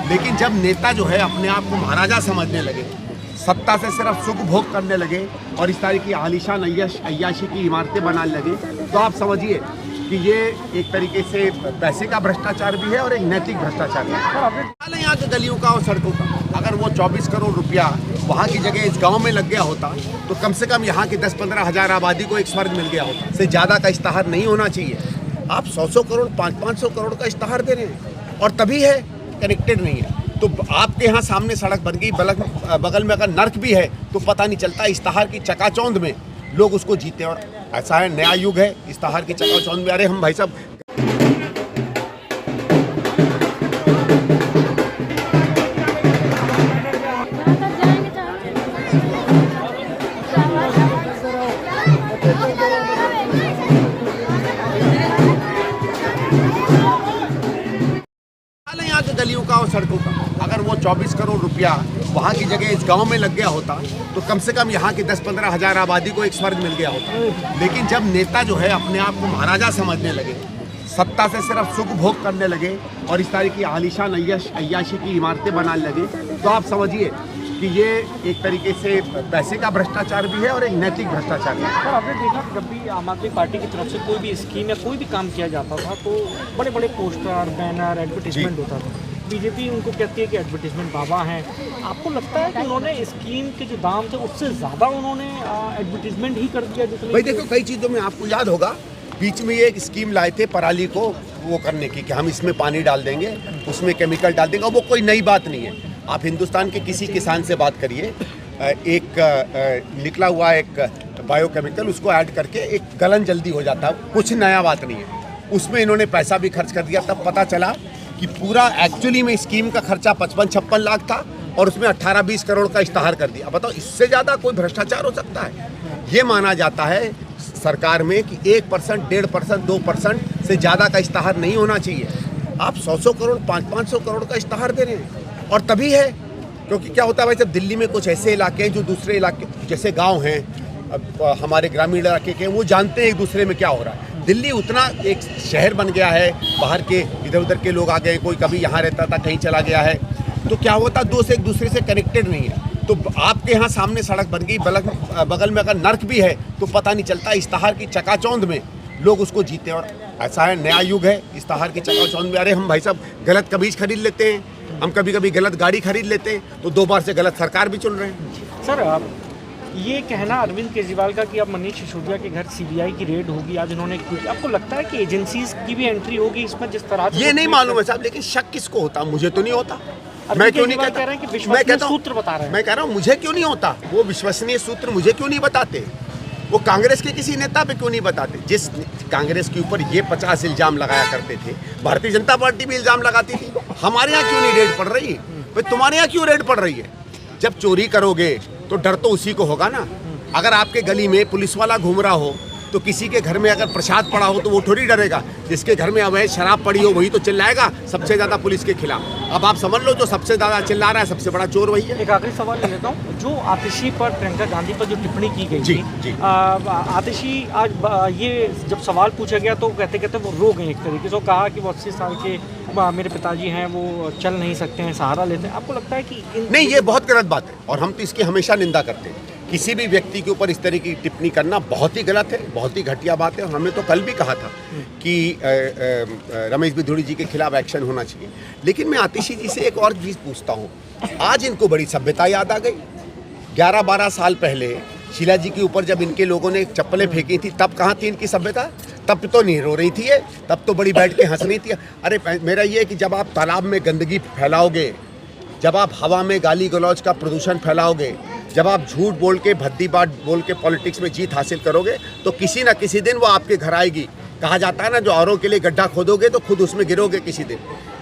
लेकिन जब नेता जो है अपने आप को महाराजा समझने लगे, सत्ता से सिर्फ सुख भोग करने लगे और इस तरह की आलीशान अय्याशी की इमारतें बनाने लगे, तो आप समझिए कि ये एक तरीके से पैसे का भ्रष्टाचार भी है और एक नैतिक भ्रष्टाचार भी है। यहाँ के गलियों का और सड़कों का अगर वो 24 करोड़ रुपया वहाँ की जगह इस गांव में लग गया होता तो कम से कम यहाँ की 10-15 हज़ार आबादी को एक स्वर्ग मिल गया होता। इससे ज़्यादा का इश्तहार नहीं होना चाहिए। आप 100 करोड़ 500 करोड़ का इश्तहार दे रहे हैं और तभी है कनेक्टेड नहीं है। तो आपके यहाँ सामने सड़क बन गई, बगल में अगर नर्क भी है तो पता नहीं चलता। इश्तहार की चकाचौंध में लोग उसको जीते और ऐसा है, नया युग है इश्तहार की चकाचौंध में। अरे हम भाई साहब यहाँ के गलियों का और सड़कों का अगर वो 24 करोड़ रुपया वहाँ की जगह इस गांव में लग गया होता तो कम से कम यहाँ की 10-15 हज़ार आबादी को एक स्वर्ग मिल गया होता। लेकिन जब नेता जो है अपने आप को महाराजा समझने लगे, सत्ता से सिर्फ सुख भोग करने लगे और इस तरह की आलीशान अय्याशी की इमारतें बनाने लगे, तो आप समझिए कि ये एक तरीके से पैसे का भ्रष्टाचार भी है और एक नैतिक भ्रष्टाचार भी है। सर, आपने देखा जब भी आम आदमी पार्टी की तरफ से कोई भी स्कीम या कोई भी काम किया जाता था तो बड़े बड़े पोस्टर, बैनर, एडवर्टीजमेंट होता था। बीजेपी उनको कहती है कि एडवर्टीजमेंट बाबा हैं। आपको लगता है कि उन्होंने स्कीम के जो दाम थे उससे ज़्यादा उन्होंने एडवर्टीजमेंट ही कर दिया? भाई देखो, कई चीज़ों में आपको याद होगा बीच में ये एक स्कीम लाए थे पराली को वो करने की कि हम इसमें पानी डाल देंगे, उसमें केमिकल डाल देंगे। वो कोई नई बात नहीं है। आप हिंदुस्तान के किसी किसान से बात करिए, एक निकला हुआ एक बायोकेमिकल उसको ऐड करके एक गलन जल्दी हो जाता है, कुछ नया बात नहीं है। उसमें इन्होंने पैसा भी खर्च कर दिया। तब पता चला कि पूरा एक्चुअली में स्कीम का खर्चा 55-56 लाख था और उसमें 18-20 करोड़ का इश्तहार कर दिया। बताओ, इससे ज़्यादा कोई भ्रष्टाचार हो सकता है? ये माना जाता है सरकार में कि 1%, 1.5%, 2% से ज़्यादा का इश्तहार नहीं होना चाहिए। आप 100 करोड़ 500 करोड़ का इश्तहार दे रहे हैं और तभी है क्योंकि क्या होता है भाई, जब दिल्ली में कुछ ऐसे इलाके हैं जो दूसरे इलाके जैसे गांव हैं, हमारे ग्रामीण इलाके के, वो जानते हैं एक दूसरे में क्या हो रहा है। दिल्ली उतना एक शहर बन गया है, बाहर के इधर उधर के लोग आ गए, कोई कभी यहाँ रहता था कहीं चला गया है, तो क्या होता दो से एक दूसरे से कनेक्टेड नहीं है। तो आपके यहाँ सामने सड़क बन गई, बगल में अगर नर्क भी है तो पता नहीं चलता। इश्तहार की चकाचौंध में लोग उसको जीते और ऐसा है, नया युग है इश्तहार की चकाचौंध में। अरे हम भाई साहब गलत कमीज खरीद लेते हैं, हम कभी कभी गलत गाड़ी खरीद लेते हैं, तो 2 बार से गलत सरकार भी चुन रहे हैं। सर, ये कहना अरविंद केजरीवाल का कि अब मनीष सिसोदिया के घर सीबीआई की रेड होगी, आज उन्होंने, आपको लगता है कि एजेंसीज की भी एंट्री होगी इसमें जिस तरह? ये नहीं मालूम है साहब, लेकिन शक किसको होता? मुझे तो नहीं होता। मैं क्यों नहीं कहता? कह रहे हैं कि विश्वसनीय सूत्र बता रहे हैं। मैं कह रहा हूँ मुझे क्यों नहीं होता? वो विश्वसनीय सूत्र मुझे क्यों नहीं बताते? वो कांग्रेस के किसी नेता पे क्यों नहीं बताते? जिस कांग्रेस के ऊपर ये 50 इल्जाम लगाया करते थे, भारतीय जनता पार्टी भी इल्जाम लगाती थी। हमारे यहाँ क्यों नहीं रेड पड़ रही? भाई तुम्हारे यहाँ क्यों रेड पड़ रही है? जब चोरी करोगे तो डर तो उसी को होगा ना। अगर आपके गली में पुलिस वाला घूम रहा हो तो किसी के घर में अगर प्रसाद पड़ा हो तो वो थोड़ी डरेगा। जिसके घर में अवैध शराब पड़ी हो वही तो चिल्लाएगा सबसे ज़्यादा पुलिस के खिलाफ। अब आप समझ लो, जो सबसे ज़्यादा चिल्ला रहा है सबसे बड़ा चोर वही है। एक आखिरी सवाल ले लेता हूँ, जो आतिशी पर, प्रियंका गांधी पर जो टिप्पणी की गई थी, आतिशी आज ये जब सवाल पूछा गया तो कहते कहते वो रो गए एक तरीके से। कहा कि वो 80 साल के मेरे पिताजी हैं, वो चल नहीं सकते हैं, सहारा लेते हैं। आपको लगता है कि नहीं, ये बहुत गलत बात है और हम तो इसकी हमेशा निंदा करते हैं। किसी भी व्यक्ति के ऊपर इस तरह की टिप्पणी करना बहुत ही गलत है, बहुत ही घटिया बात है। और हमने तो कल भी कहा था कि रमेश बिधूड़ी जी के खिलाफ एक्शन होना चाहिए। लेकिन मैं आतिशी जी से एक और चीज़ पूछता हूँ, आज इनको बड़ी सभ्यता याद आ गई। 11-12 साल पहले शीला जी के ऊपर जब इनके लोगों ने चप्पलें फेंकी थी तब कहाँ थी इनकी सभ्यता? तब तो नहीं रो रही थी ये, तब तो बड़ी बैठ के हंस रही थी। अरे मेरा ये है कि जब आप तालाब में गंदगी फैलाओगे, जब आप हवा में गाली गलौज का प्रदूषण फैलाओगे, जब आप झूठ बोल के, भद्दी बात बोल के पॉलिटिक्स में जीत हासिल करोगे तो किसी ना किसी दिन वो आपके घर आएगी। कहा जाता है ना, जो औरों के लिए गड्ढा खोदोगे तो खुद उसमें गिरोगे किसी दिन।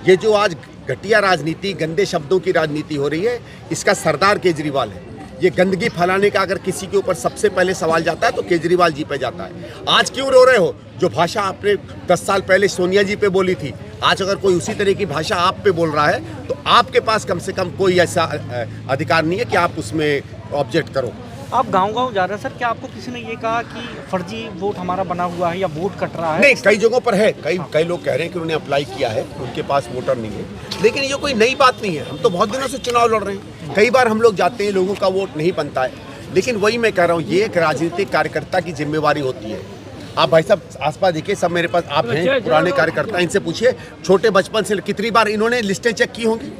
ये जो आज घटिया राजनीति, गंदे शब्दों की राजनीति हो रही है, इसका सरदार केजरीवाल है। ये गंदगी फैलाने का अगर किसी के ऊपर सबसे पहले सवाल जाता है तो केजरीवाल जी पे जाता है। आज क्यों रो रहे हो? जो भाषा आपने 10 साल पहले सोनिया जी पे बोली थी, आज अगर कोई उसी तरह की भाषा आप पे बोल रहा है तो आपके पास कम से कम कोई ऐसा अधिकार नहीं है कि आप उसमें ऑब्जेक्ट करो। आप गांव-गांव जा रहे हैं सर, क्या आपको किसी ने ये कहा कि फर्जी वोट हमारा बना हुआ है या वोट कट रहा है? नहीं, कई जगहों पर है, कई लोग कह रहे हैं कि उन्होंने अप्लाई किया है, उनके पास वोटर नहीं है, लेकिन ये कोई नई बात नहीं है। हम तो बहुत दिनों से चुनाव लड़ रहे हैं, कई बार हम लोग जाते हैं, लोगों का वोट नहीं बनता है, लेकिन वही मैं कह रहा हूँ, ये एक राजनीतिक कार्यकर्ता की जिम्मेवारी होती है। आप भाई साहब आसपास देखिए, सब मेरे पास आप हैं, पुराने कार्यकर्ता, इनसे पूछिए छोटे बचपन से कितनी बार इन्होंने लिस्टें चेक की होंगी,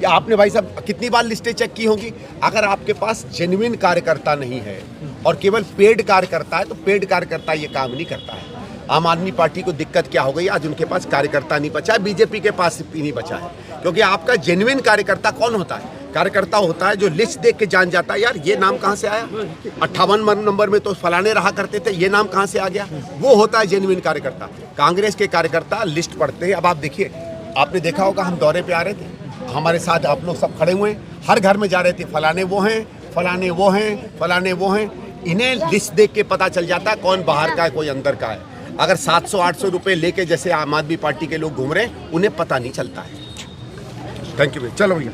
या आपने भाई साहब कितनी बार लिस्टें चेक की होंगी। अगर आपके पास जेन्युइन कार्यकर्ता नहीं है और केवल पेड कार्यकर्ता है, तो पेड कार्यकर्ता ये काम नहीं करता है। आम आदमी पार्टी को दिक्कत क्या हो गई, आज उनके पास कार्यकर्ता नहीं बचा है, बीजेपी के पास भी नहीं बचा है, क्योंकि आपका जेन्युइन कार्यकर्ता कौन होता है? कार्यकर्ता होता है जो लिस्ट देख के जान जाता है, यार ये नाम कहाँ से आया, 58 नंबर में तो फलाने रहा करते थे, ये नाम कहाँ से आ गया, वो होता है जेन्युइन कार्यकर्ता। कांग्रेस के कार्यकर्ता लिस्ट पढ़ते हैं। अब आप देखिए, आपने देखा होगा, हम दौरे पे आ रहे थे, हमारे साथ आप लोग सब खड़े हुए हैं, हर घर में जा रहे थे, फलाने वो हैं, फलाने वो हैं, फलाने वो हैं। इन्हें लिस्ट देख के पता चल जाता है कौन बाहर का है, कोई अंदर का है। अगर 700-800 रुपये लेके जैसे आम आदमी पार्टी के लोग घूम रहे हैं, उन्हें पता नहीं चलता है। थैंक यू भैया, चलो भैया।